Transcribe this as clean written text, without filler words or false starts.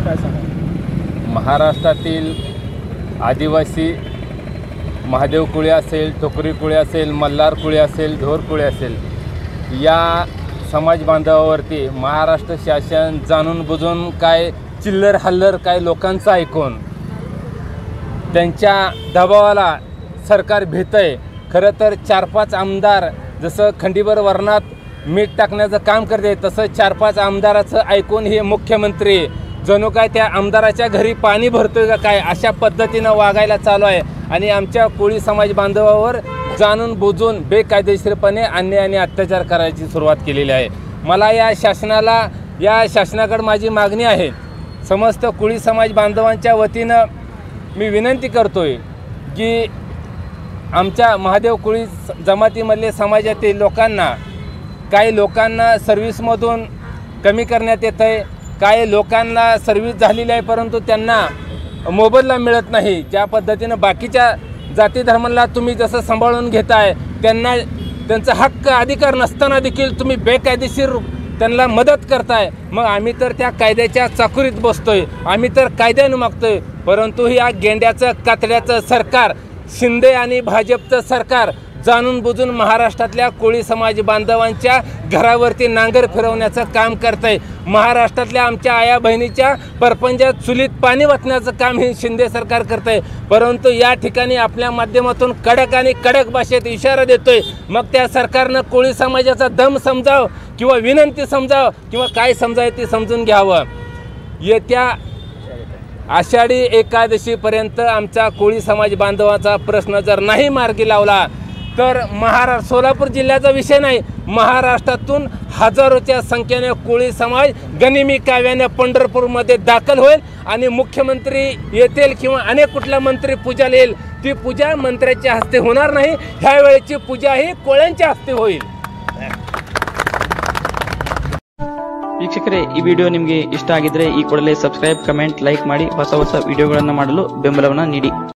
काय सांगा? महाराष्ट्रातील आदिवासी महादेव कुळे असेल, ठोकरी कुळे असेल, मल्हार कुळे असेल, ढोर कुळे असेल, या समाज बांधवावरती महाराष्ट्र शासन जाणून बुजून काय चिल्लर हल्लर काय लोकांचं ऐकून त्यांच्या दबावाला सरकार भीतंय। खरं तर 4-5 आमदार जसं खंडीभर वर्णात मीठ टाकण्याचं काम करते, तसं 4-5 आमदाराचं ऐकून हे मुख्यमंत्री जणू काय त्या आमदाराच्या घरी पाणी भरतोय का काय अशा पद्धतीनं वागायला चालू आहे आणि आमच्या कोळी समाज बांधवावर जाणून बुजून बेकायदेशीरपणे अन्याय आणि अत्याचार करायची सुरुवात केलेली आहे। मला या शासनाकडे माझी मागणी आहे। समस्त कोळी समाज बांधवांच्या वतीनं मी विनंती करतोय की आमच्या महादेव कोळी जमातीमधले समाजातील लोकांना, काही लोकांना सर्व्हिसमधून कमी करण्यात येत आहे, काही लोकांना सर्व्हिस झालेली आहे परंतु त्यांना मोबदला मिळत नाही। ज्या पद्धतीनं बाकीच्या जाती धर्माला तुम्ही जसं सांभाळून घेताय, त्यांचा हक्क अधिकार नसताना देखील तुम्ही बेकायदेशीर त्यांना मदत करताय, मग आम्ही तर त्या कायद्याच्या चाकुरीत बसतोय, आम्ही तर कायद्याने मागतोय। परंतु या गेंड्याचं कातड्याचं सरकार, शिंदे आणि भाजपचं सरकार जाणून बुजून महाराष्ट्रातल्या कोळी समाज बांधवांच्या घरावरती नांगर फिरवण्याचं काम करतंय। महाराष्ट्रातल्या आमच्या आया बहिणीच्या परपंचात चुलीत पाणी वाचण्याचं काम हे शिंदे सरकार करतंय। परंतु या ठिकाणी आपल्या माध्यमातून कडक भाषेत इशारा देतोय, मग त्या सरकारनं कोळी समाजाचा दम समजाव किंवा विनंती समजाव किंवा काय समजावं ते समजून घ्यावं। येत्या आषाढी एकादशीपर्यंत आमचा कोळी समाज बांधवाचा प्रश्न जर नाही मार्गी लावला तर सोलापूर जिल्ह्याचा विषय नाही, महाराष्ट्रातून हजारोच्या संख्येने कोळी समाज गनिमी काव्याने पंढरपूरमध्ये दाखल होईल आणि मुख्यमंत्री येतील किंवा अनेक कुठला मंत्री पूजाला येईल, ती पूजा मंत्र्याच्या हस्ते होणार नाही, ह्या वेळेची पूजा ही कोळ्यांच्या हस्ते होईल। ವೀಕ್ಷಕರೇ, ಈ ವಿಡಿಯೋ ನಿಮಗೆ ಇಷ್ಟ ಆಗಿದ್ರೆ ಈ ಕೂಡಲೇ ಸಬ್ಸ್ಕ್ರೈಬ್, ಕಮೆಂಟ್, ಲೈಕ್ ಮಾಡಿ ಹೊಸ ವಿಡಿಯೋಗಳನ್ನು ಮಾಡಲು ಬೆಂಬಲವನ್ನು ನೀಡಿ।